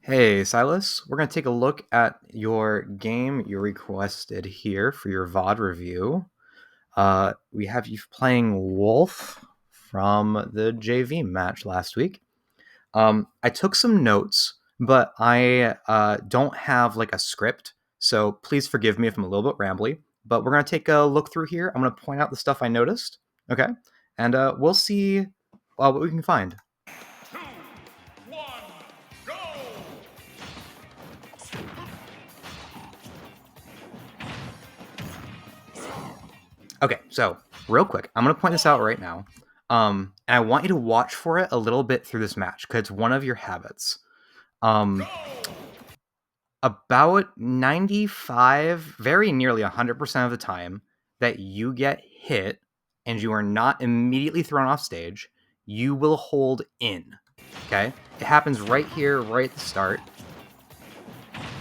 Hey, Silas, we're going to take a look at your game you requested here for your VOD review. We have you playing Wolf from the JV match last week. I took some notes, but I don't have like a script, so please forgive me if I'm a little bit rambly. But we're going to take a look through here. I'm going to point out the stuff I noticed, okay? And we'll see what we can find. Two, one, go! Okay, so real quick, I'm gonna point this out right now. And I want you to watch for it a little bit through this match because it's one of your habits. Go! About 95, very nearly 100% of the time that you get hit and you are not immediately thrown off stage, you will hold in. Okay, it happens right here, right at the start.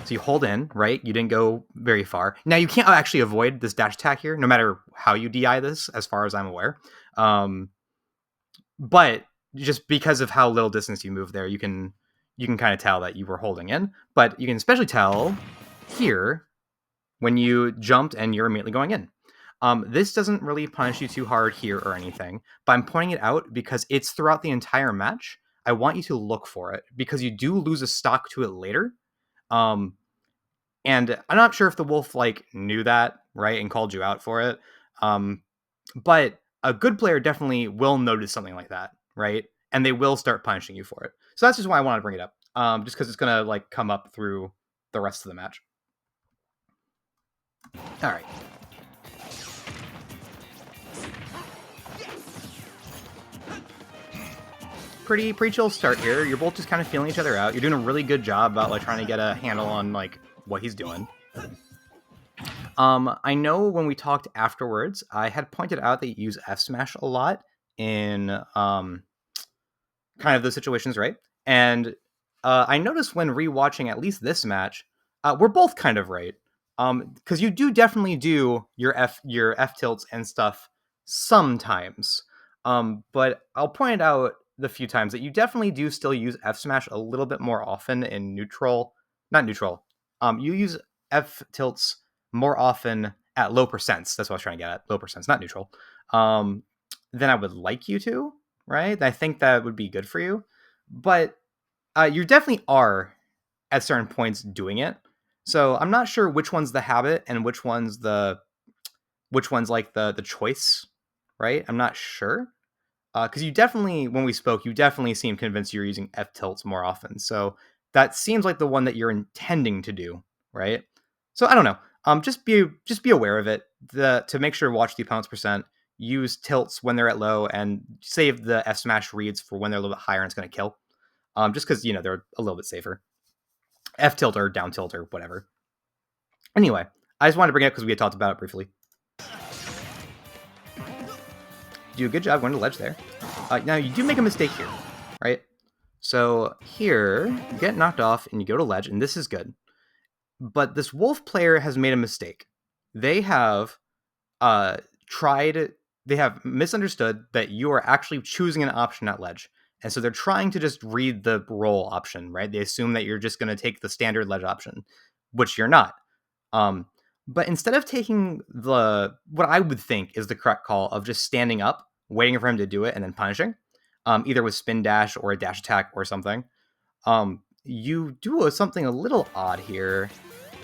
So you hold in, right? You didn't go very far. Now you can't actually avoid this dash attack here, no matter how you DI this, as far as I'm aware. But just because of how little distance you move there, you can kind of tell that you were holding in. But you can especially tell here when you jumped and you're immediately going in. This doesn't really punish you too hard here or anything, but I'm pointing it out because it's throughout the entire match. I want you to look for it because you do lose a stock to it later. Um, and I'm not sure if the wolf like knew that, right, and called you out for it. Um, but a good player definitely will notice something like that, right? And they will start punishing you for it. So that's just why I wanted to bring it up. Just because it's gonna like come up through the rest of the match. All right. Pretty chill start here. You're both just kind of feeling each other out. You're doing a really good job about like trying to get a handle on like what he's doing. I know when we talked afterwards, I had pointed out that you use F smash a lot in kind of those situations, right? And I noticed when rewatching at least this match, we're both kind of right. Because you do definitely do your F tilts and stuff sometimes. But I'll point out the few times that you definitely do still use F smash a little bit more often in neutral, not neutral. You use F tilts more often at low percents. That's what I was trying to get at. Low percents, not neutral. Than I would like you to, right? I think that would be good for you. But you definitely are at certain points doing it. So I'm not sure which one's the habit and which one's like the choice, right? I'm not sure. Because you definitely, when we spoke, you definitely seemed convinced you're using F tilts more often. So that seems like the one that you're intending to do, right? So I don't know. Just be aware of it. To make sure to watch the opponent's percent. Use tilts when they're at low, and save the F smash reads for when they're a little bit higher and it's going to kill. Just because they're a little bit safer. F tilt or down tilt or whatever. Anyway, I just wanted to bring it up because we had talked about it briefly. Do a good job going to ledge there. Now you do make a mistake here, right? So here you get knocked off and you go to ledge, and this is good. But this wolf player has made a mistake. They have they have misunderstood that you are actually choosing an option at ledge. And so they're trying to just read the roll option, right? They assume that you're just going to take the standard ledge option, which you're not. But instead of taking what I would think is the correct call of just standing up, waiting for him to do it, and then punishing, either with spin dash or a dash attack or something, you do something a little odd here,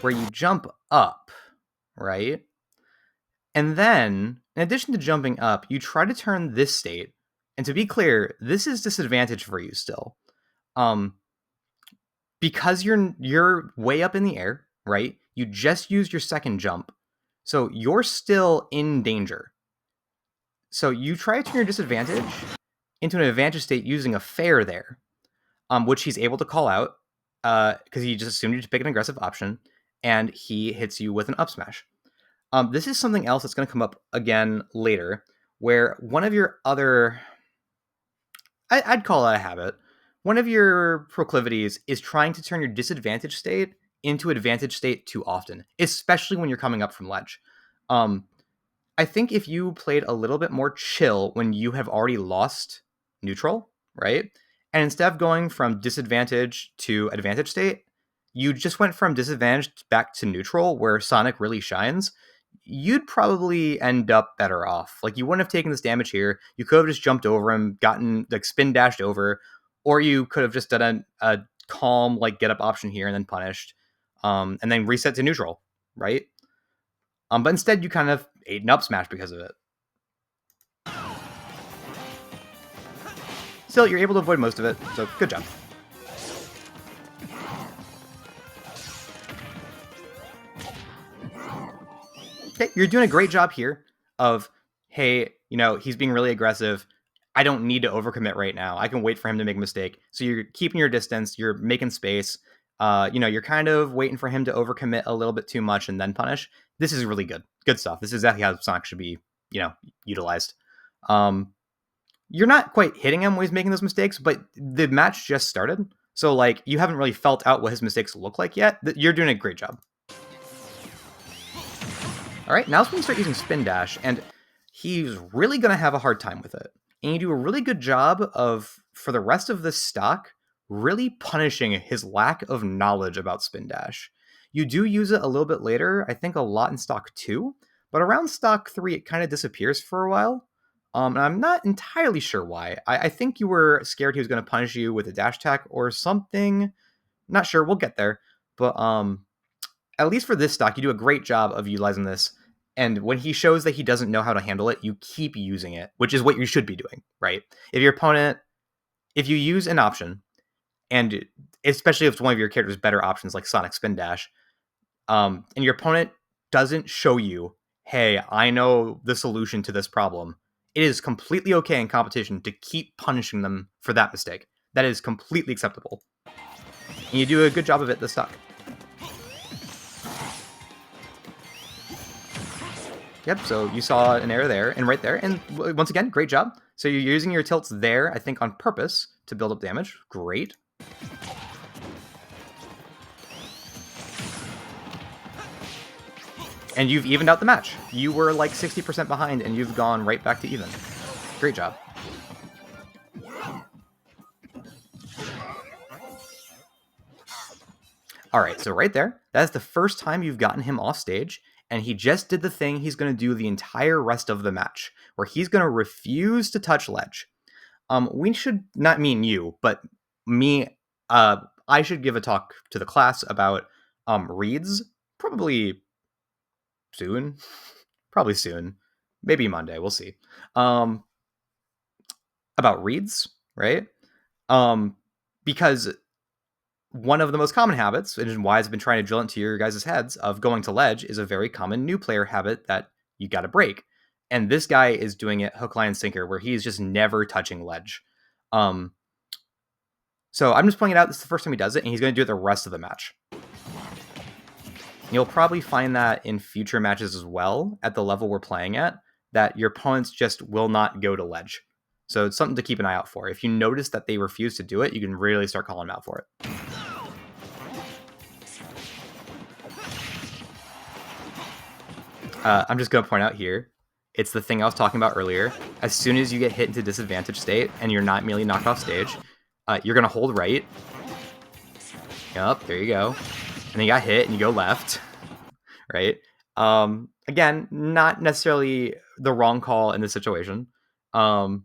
where you jump up, right? And then, in addition to jumping up, you try to turn this state. And to be clear, this is disadvantage for you still. Because you're way up in the air, right? You just used your second jump. So you're still in danger. So you try to turn your disadvantage into an advantage state using a fair there, which he's able to call out because he just assumed you to pick an aggressive option, and he hits you with an up smash. This is something else that's going to come up again later, where one of your other, I'd call it a habit, one of your proclivities is trying to turn your disadvantage state into advantage state too often, especially when you're coming up from ledge. I think if you played a little bit more chill when you have already lost neutral, right? And instead of going from disadvantage to advantage state, you just went from disadvantage back to neutral, where Sonic really shines. You'd probably end up better off. Like, you wouldn't have taken this damage here. You could have just jumped over him, gotten, like, spin dashed over, or you could have just done a calm, like, get up option here and then punished, and then reset to neutral, right? But instead, you kind of ate an up smash because of it. Still, you're able to avoid most of it, so good job. Okay, you're doing a great job here of, hey, he's being really aggressive. I don't need to overcommit right now. I can wait for him to make a mistake. So you're keeping your distance. You're making space. You're kind of waiting for him to overcommit a little bit too much and then punish. This is really good. Good stuff. This is exactly how Sonic should be, utilized. You're not quite hitting him when he's making those mistakes, but the match just started. So, like, you haven't really felt out what his mistakes look like yet. You're doing a great job. All right, now's when you start using Spin Dash, and he's really going to have a hard time with it. And you do a really good job of, for the rest of this stock, really punishing his lack of knowledge about Spin Dash. You do use it a little bit later, I think a lot in stock 2, but around stock 3 it kind of disappears for a while. And I'm not entirely sure why. I think you were scared he was going to punish you with a dash attack or something. Not sure, we'll get there. But at least for this stock, you do a great job of utilizing this. And when he shows that he doesn't know how to handle it, you keep using it, which is what you should be doing, right? If you use an option, and especially if it's one of your character's better options like Sonic Spin Dash, and your opponent doesn't show you, hey, I know the solution to this problem, it is completely okay in competition to keep punishing them for that mistake. That is completely acceptable. And you do a good job of it this stock. Yep, so you saw an error there and right there. And once again, great job. So you're using your tilts there, I think, on purpose to build up damage. Great. And you've evened out the match. You were like 60% behind, and you've gone right back to even. Great job. All right, so right there, that's the first time you've gotten him off stage, and he just did the thing he's going to do the entire rest of the match, where he's going to refuse to touch ledge. We should not mean you, but me. I should give a talk to the class about reads, probably soon. Probably soon. Maybe Monday. We'll see. About reads, right? Because one of the most common habits, and why I've been trying to drill into your guys' heads, of going to ledge is a very common new player habit that you got to break. And this guy is doing it hook, line, sinker, where he's just never touching ledge. So I'm just pointing it out. This is the first time he does it, and he's going to do it the rest of the match. You'll probably find that in future matches as well, at the level we're playing at, that your opponents just will not go to ledge. So it's something to keep an eye out for. If you notice that they refuse to do it, you can really start calling them out for it. I'm just going to point out here, it's the thing I was talking about earlier. As soon as you get hit into disadvantage state and you're not immediately knocked off stage, you're going to hold right. Yep, there you go. And then you got hit and you go left, right? Again, not necessarily the wrong call in this situation. I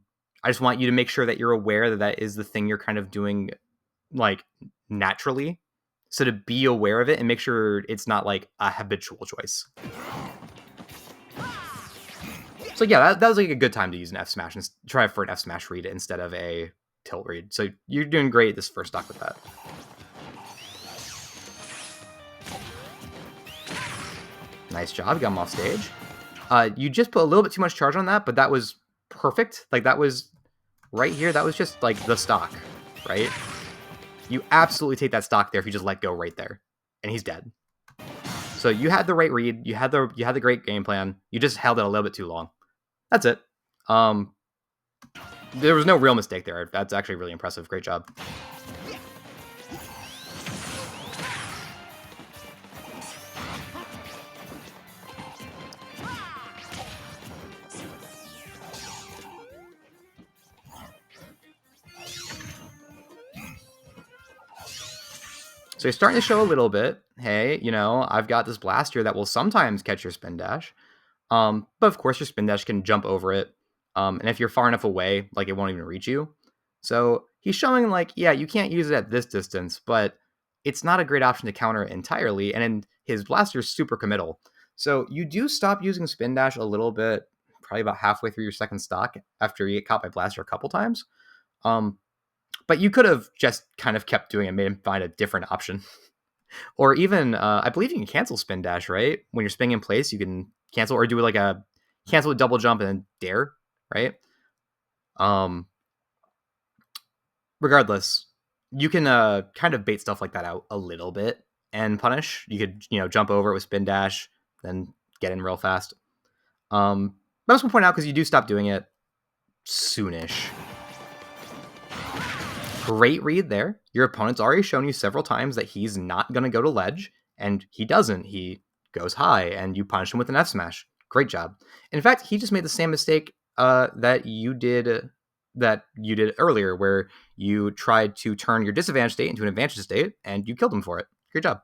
just want you to make sure that you're aware that that is the thing you're kind of doing, like, naturally. So to be aware of it and make sure it's not like a habitual choice. So yeah, that was like a good time to use an F smash and try for an F smash read instead of a tilt read. So you're doing great this first stock with that. Nice job, got him off stage. You just put a little bit too much charge on that, but that was perfect. Like, that was right here. That was just like the stock, right? You absolutely take that stock there if you just let go right there, and he's dead. So you had the right read. You had the great game plan. You just held it a little bit too long. That's it. There was no real mistake there. That's actually really impressive. Great job. So you're starting to show a little bit. Hey, you know, I've got this blaster that will sometimes catch your spin dash. But of course, your spin dash can jump over it. And if you're far enough away, like it won't even reach you. So he's showing like, yeah, you can't use it at this distance, but it's not a great option to counter it entirely. And his blaster is super committal. So you do stop using spin dash a little bit, probably about halfway through your second stock after you get caught by blaster a couple times. But you could have just kind of kept doing it, made him find a different option. Or even, I believe you can cancel spin dash, right? When you're spinning in place, you can cancel or do like a cancel a double jump and then dare, right? Um, Regardless, you can kind of bait stuff like that out a little bit and punish. You could, you know, jump over it with spin dash, then get in real fast. But I just want to point out because you do stop doing it soonish. Great read there. Your opponent's already shown you several times that he's not going to go to ledge, and he doesn't. He goes high, and you punish him with an F smash. Great job. In fact, he just made the same mistake that you did earlier, where you tried to turn your disadvantage state into an advantage state, and you killed him for it. Great job.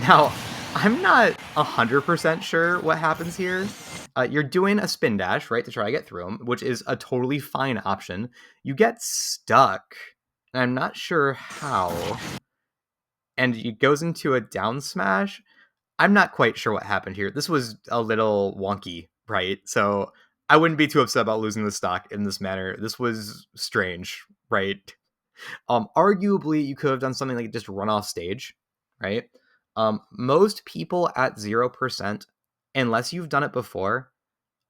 Now, I'm not 100% sure what happens here. You're doing a spin dash, right, to try to get through him, which is a totally fine option. You get stuck, and I'm not sure how. And it goes into a down smash. I'm not quite sure what happened here. This was a little wonky, right? So I wouldn't be too upset about losing the stock in this manner. This was strange, right? Arguably, you could have done something like just run off stage, right? Most people at 0%, unless you've done it before,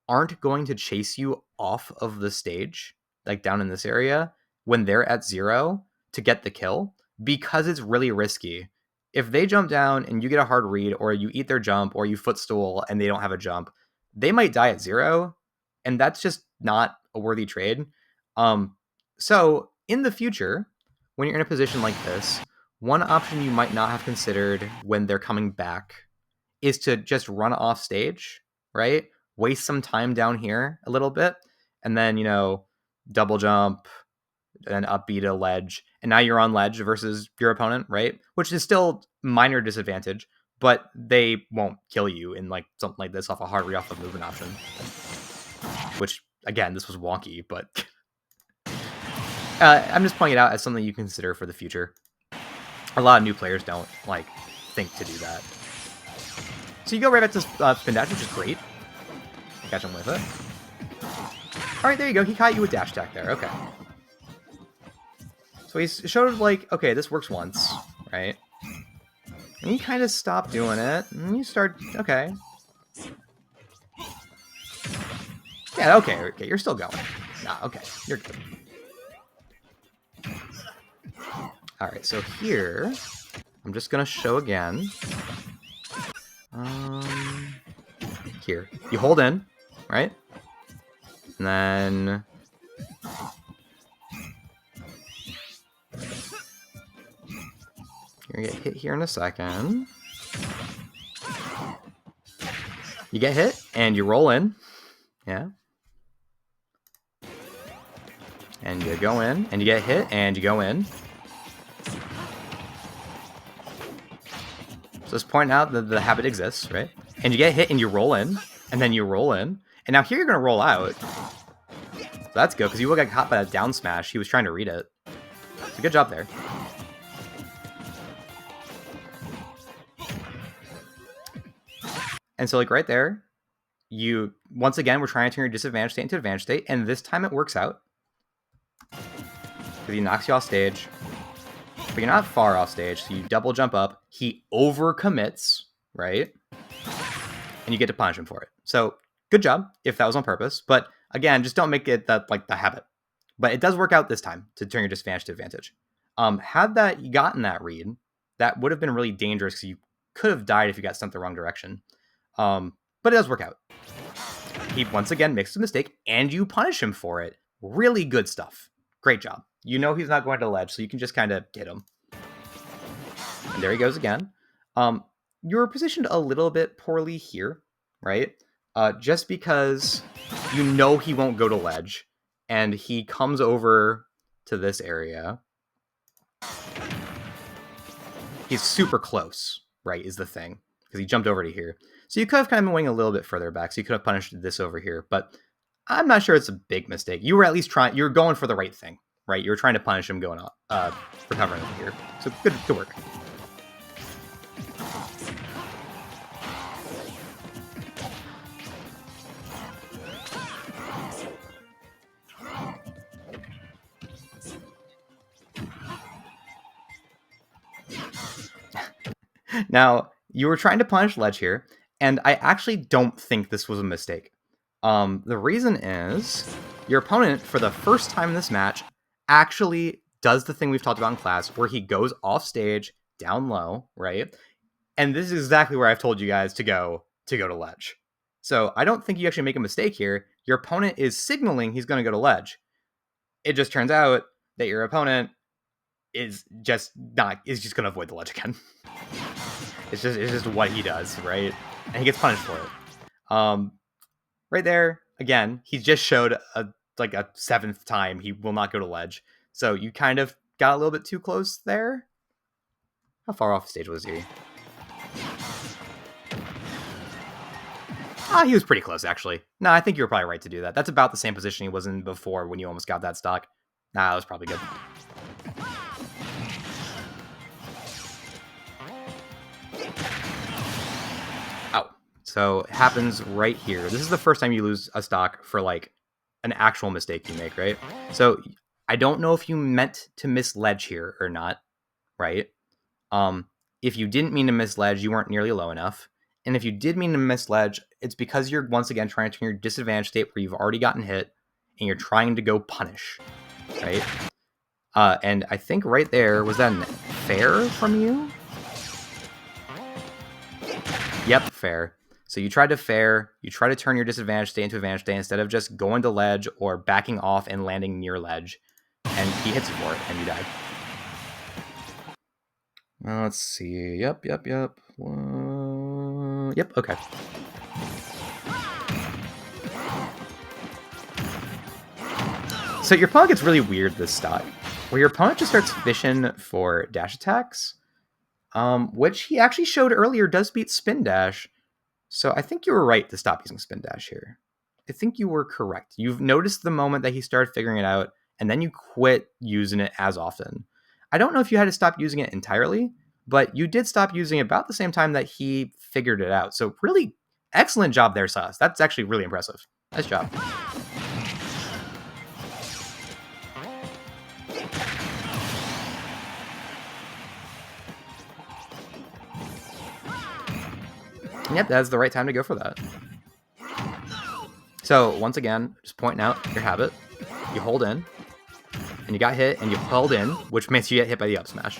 aren't going to chase you off of the stage, like down in this area, when they're at 0 to get the kill, because it's really risky. If they jump down and you get a hard read, or you eat their jump, or you footstool and they don't have a jump, they might die at 0, and that's just not a worthy trade. So in the future, when you're in a position like this, one option you might not have considered when they're coming back is to just run off stage, right? Waste some time down here a little bit, and then, you know, double jump and up B to ledge, and now you're on ledge versus your opponent, right? Which is still minor disadvantage, but they won't kill you in like something like this off a hard read off the movement option. Which, again, this was wonky, but I'm just pointing it out as something you consider for the future. A lot of new players don't like think to do that. So you go right back to spin dash, which is great. Catch him with it. All right, there you go. He caught you with dash attack there. Okay. So he showed like, okay, this works once, right? And you kind of stop doing it, and you start, okay. Yeah, okay, you're still going. Nah, okay, you're good. All right, so here, I'm just gonna show again. Here, you hold in, right? And then you're gonna get hit here in a second. You get hit, and you roll in. Yeah. And you go in, and you get hit, and you go in. So just pointing out that the habit exists, right? And you get hit, and you roll in, and then you roll in. And now here you're going to roll out. So that's good, because you will get caught by a down smash. He was trying to read it. So good job there. And so, like, right there, you, once again, we're trying to turn your disadvantage state into advantage state, and this time it works out. Because he knocks you off stage. But you're not far off stage, so you double jump up. He overcommits, right? And you get to punish him for it. So, good job, if that was on purpose. But, again, just don't make it that like the habit. But it does work out this time to turn your disadvantage to advantage. Had that gotten that read, that would have been really dangerous, because you could have died if you got sent the wrong direction. But it does work out. He once again makes a mistake, and you punish him for it. Really good stuff. Great job. You know he's not going to ledge, so you can just kind of hit him. And there he goes again. You're positioned a little bit poorly here, right? Just because you know he won't go to ledge, and he comes over to this area. He's super close, right, is the thing, because he jumped over to here. So you could have kind of been waiting a little bit further back, so you could have punished this over here, but I'm not sure it's a big mistake. You were at least trying, you were going for the right thing, right? You were trying to punish him going up, recovering over here. So good work. Now, you were trying to punish Ledge here, and I actually don't think this was a mistake. The reason is your opponent, for the first time in this match, actually does the thing we've talked about in class, where he goes off stage, down low, right? And this is exactly where I've told you guys to go to Ledge. So I don't think you actually make a mistake here. Your opponent is signaling he's going to go to Ledge. It just turns out that your opponent is just going to avoid the Ledge again. It's just what he does, right? And he gets punished for it. Right there, again, he just showed a 7th time he will not go to Ledge. So you kind of got a little bit too close there. How far off stage was he? He was pretty close, actually. No, I think you were probably right to do that. That's about the same position he was in before when you almost got that stock. Nah, that was probably good. Oh, so it happens right here. This is the first time you lose a stock for like an actual mistake you make, right? So I don't know if you meant to miss Ledge here or not, right? If you didn't mean to miss Ledge, you weren't nearly low enough. And if you did mean to miss Ledge, it's because you're once again trying to turn your disadvantage state where you've already gotten hit and you're trying to go punish, right? And I think right there, was that fair from you? Yep, fair. So you tried to fair, you try to turn your disadvantage state into advantage state instead of just going to Ledge or backing off and landing near Ledge. And he hits you for it, and you die. Let's see. Yep. Yep, okay. So your opponent gets really weird this stock, where your opponent just starts fishing for dash attacks, which he actually showed earlier does beat spin dash. So I think you were right to stop using spin dash here. I think you were correct. You've noticed the moment that he started figuring it out, and then you quit using it as often. I don't know if you had to stop using it entirely, but you did stop using it about the same time that he figured it out. So really excellent job there, Silas. That's actually really impressive. Nice job. Yep, that's the right time to go for that. So once again, just pointing out your habit. You hold in, and you got hit, and you held in, which makes you get hit by the up smash.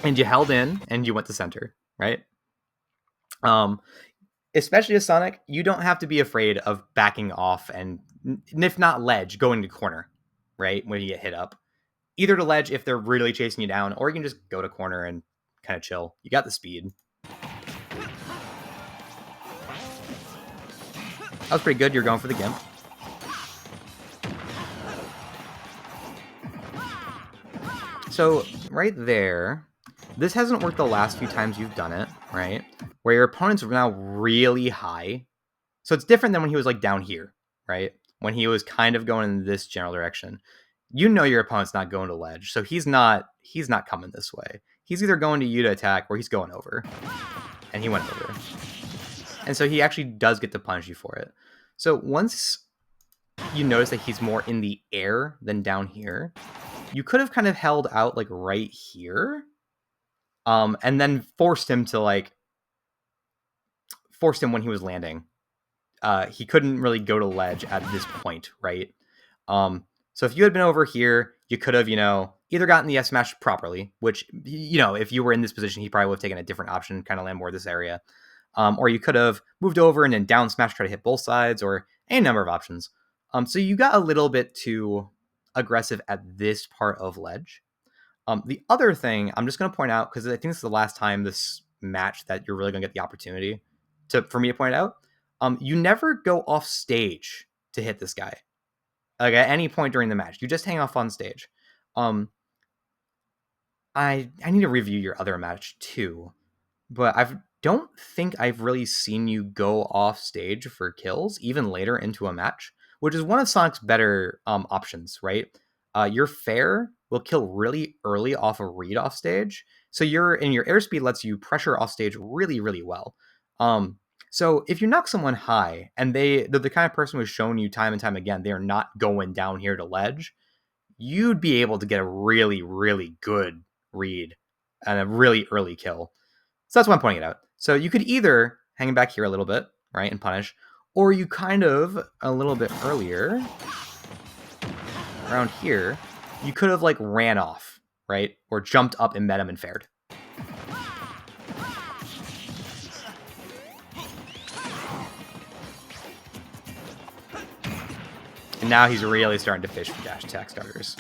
And you held in, and you went to center, right? Especially as Sonic, you don't have to be afraid of backing off and, if not Ledge, going to corner, right? When you get hit up. Either to Ledge if they're really chasing you down, or you can just go to corner and kind of chill. You got the speed. That was pretty good. You're going for the Gimp. So right there, this hasn't worked the last few times you've done it, right? Where your opponent's now really high. So it's different than when he was like down here, right? When he was kind of going in this general direction. You know your opponent's not going to Ledge, so he's not coming this way. He's either going to you to attack or he's going over. And he went over. And so he actually does get to punish you for it. So once you notice that he's more in the air than down here, you could have kind of held out like right here, and then forced him when he was landing. He couldn't really go to Ledge at this point, right? So if you had been over here, you could have, either gotten the S smash properly, which, if you were in this position, he probably would have taken a different option, kind of land more this area. Or you could have moved over and then down smash, try to hit both sides, or any number of options. So you got a little bit too aggressive at this part of Ledge. The other thing I'm just going to point out, because I think this is the last time this match that you're really going to get the opportunity for me to point out, you never go off stage to hit this guy. like at any point during the match. You just hang off on stage. I need to review your other match too, but I don't think I've really seen you go off stage for kills even later into a match, which is one of Sonic's better options, right? Your fair will kill really early off a read off stage, so your airspeed lets you pressure off stage really really well. So if you knock someone high and they're the kind of person who's shown you time and time again they are not going down here to ledge, you'd be able to get a really really good read and a really early kill. So that's why I'm pointing it out. So you could either hang back here a little bit, right, and punish, or you kind of a little bit earlier around here, you could have like ran off, right, or jumped up and met him and fared. And now he's really starting to fish for dash attack starters.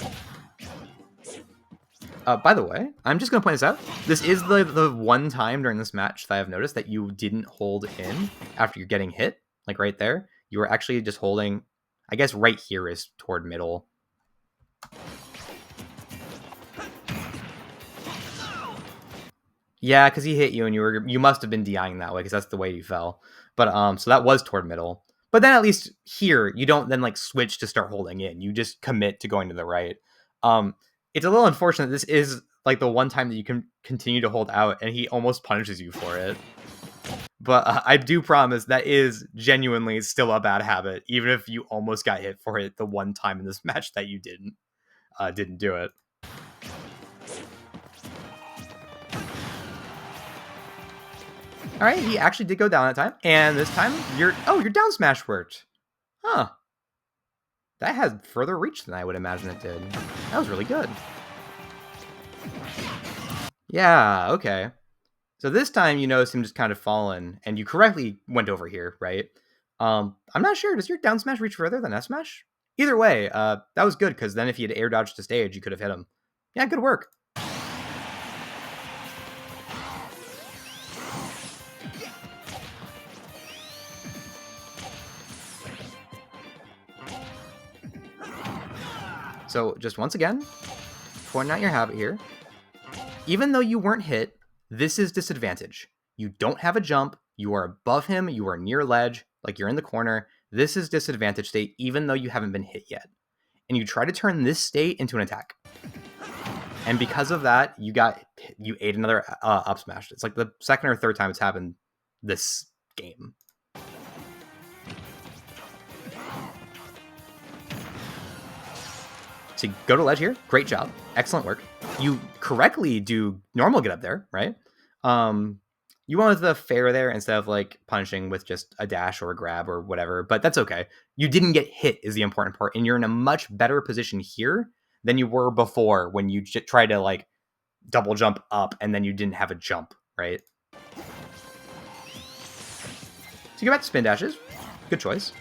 By the way, I'm just going to point this out. This is the one time during this match that I've noticed that you didn't hold in after you're getting hit, like right there. You were actually just holding, I guess right here is toward middle. Yeah, because he hit you and you must have been DIing that way because that's the way you fell. But so that was toward middle. But then at least here, you don't then like switch to start holding in. You just commit to going to the right. It's a little unfortunate. This is like the one time that you can continue to hold out, and he almost punishes you for it. But I do promise that is genuinely still a bad habit, even if you almost got hit for it the one time in this match that you didn't do it. All right, he actually did go down that time, and this time your down smash worked. Huh. That had further reach than I would imagine it did. That was really good. Yeah, okay. So this time you notice him just kind of fallen, and you correctly went over here, right? I'm not sure. Does your down smash reach further than S smash? Either way, that was good, because then if he had air dodged to stage, you could have hit him. Yeah, good work. So just once again, pointing out your habit here. Even though you weren't hit, this is disadvantage. You don't have a jump. You are above him. You are near ledge, like you're in the corner. This is disadvantage state, even though you haven't been hit yet. And you try to turn this state into an attack. And because of that, you ate another up smash. It's like the second or third time it's happened this game. So you go to ledge here. Great job. Excellent work. You correctly do normal get up there, right? You went with the fair there instead of like punishing with just a dash or a grab or whatever, but that's okay. You didn't get hit is the important part, and you're in a much better position here than you were before when you tried to like double jump up and then you didn't have a jump, right? So you go back to spin dashes. Good choice.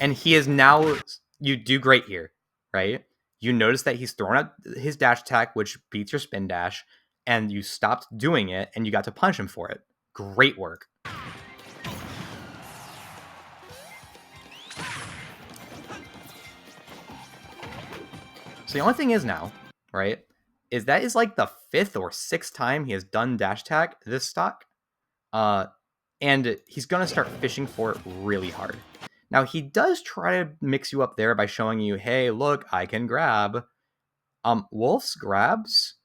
And he is now, you do great here, right? You notice that he's thrown out his dash attack, which beats your spin dash, and you stopped doing it, and you got to punish him for it. Great work. So the only thing is now, right, is that is like the 5th or 6th time he has done dash attack this stock. And he's going to start fishing for it really hard. Now, he does try to mix you up there by showing you, hey, look, I can grab. Wolf's grabs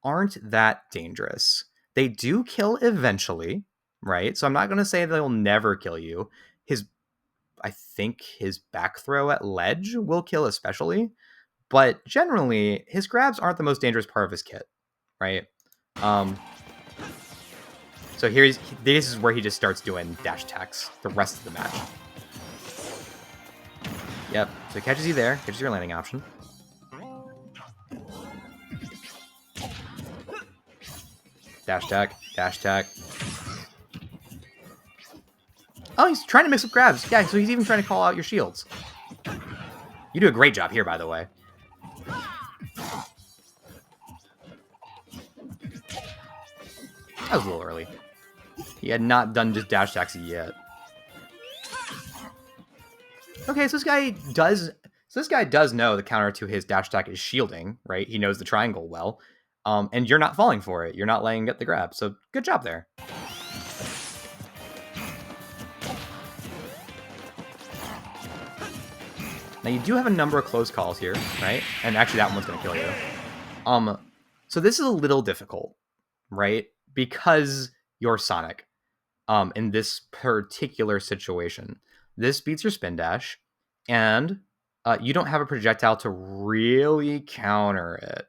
aren't that dangerous. They do kill eventually, right? So I'm not going to say they'll never kill you. I think his back throw at ledge will kill especially. But generally, his grabs aren't the most dangerous part of his kit, right? So this is where he just starts doing dash attacks the rest of the match. Yep, so he catches you there, catches your landing option. Dash attack, dash attack. Oh, he's trying to mix up grabs. Yeah, so he's even trying to call out your shields. You do a great job here, by the way. That was a little early. He had not done just dash attacks yet. Okay, so this guy does So this guy does know the counter to his dash attack is shielding, right? He knows the triangle well. And you're not falling for it. You're not letting him get the grab. So good job there. Now you do have a number of close calls here, right? And actually that one's going to kill you. So this is a little difficult, right? Because you're Sonic. In this particular situation, this beats your spin dash, and you don't have a projectile to really counter it,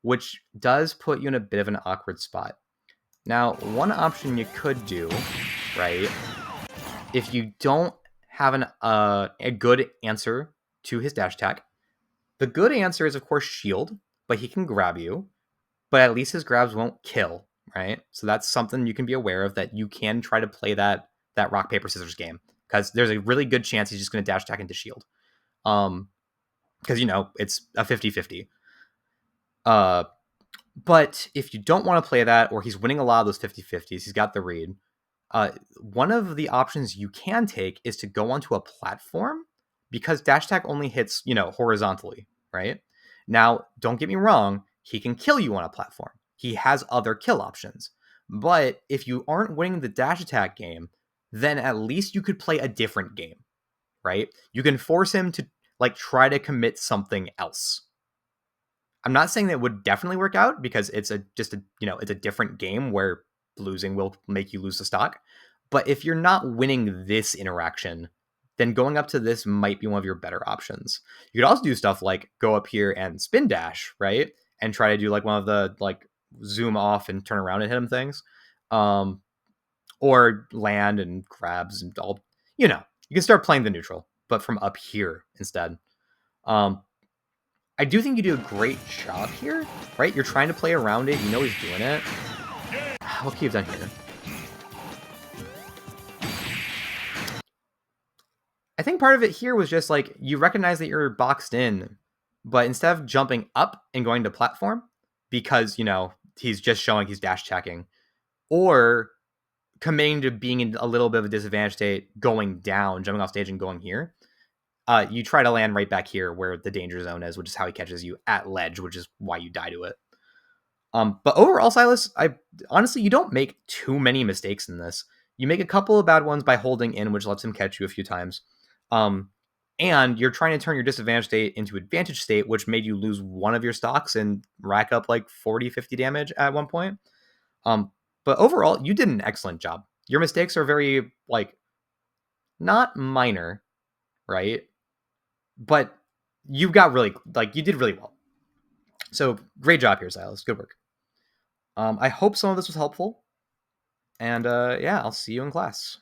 which does put you in a bit of an awkward spot. Now, one option you could do, right, if you don't have a good answer to his dash attack, the good answer is, of course, shield, but he can grab you, but at least his grabs won't kill, right? So that's something you can be aware of, that you can try to play that rock, paper, scissors game, because there's a really good chance he's just going to dash attack into shield. Because, it's a 50-50. But if you don't want to play that, or he's winning a lot of those 50-50s, he's got the read, one of the options you can take is to go onto a platform, because dash attack only hits, horizontally, right? Now, don't get me wrong, he can kill you on a platform. He has other kill options. But if you aren't winning the dash attack game, then at least you could play a different game, right? You can force him to try to commit something else. I'm not saying that would definitely work out, because it's it's a different game where losing will make you lose the stock. But if you're not winning this interaction, then going up to this might be one of your better options. You could also do stuff like go up here and spin dash, right? And try to do one of the zoom off and turn around and hit him things. Or land and grabs and all, you can start playing the neutral, but from up here instead. I do think you do a great job here, right? You're trying to play around it. You know he's doing it. What could you have done here? I think part of it here was just you recognize that you're boxed in, but instead of jumping up and going to platform, because, he's just showing he's dash attacking, or committing to being in a little bit of a disadvantage state, going down, jumping off stage and going here, you try to land right back here where the danger zone is, which is how he catches you at ledge, which is why you die to it. But overall, Silas, honestly, you don't make too many mistakes in this. You make a couple of bad ones by holding in, which lets him catch you a few times. And you're trying to turn your disadvantage state into advantage state, which made you lose one of your stocks and rack up 40, 50 damage at one point. But overall, you did an excellent job. Your mistakes are very, not minor, right? But you got really, you did really well. So great job here, Silas. Good work. I hope some of this was helpful. And yeah, I'll see you in class.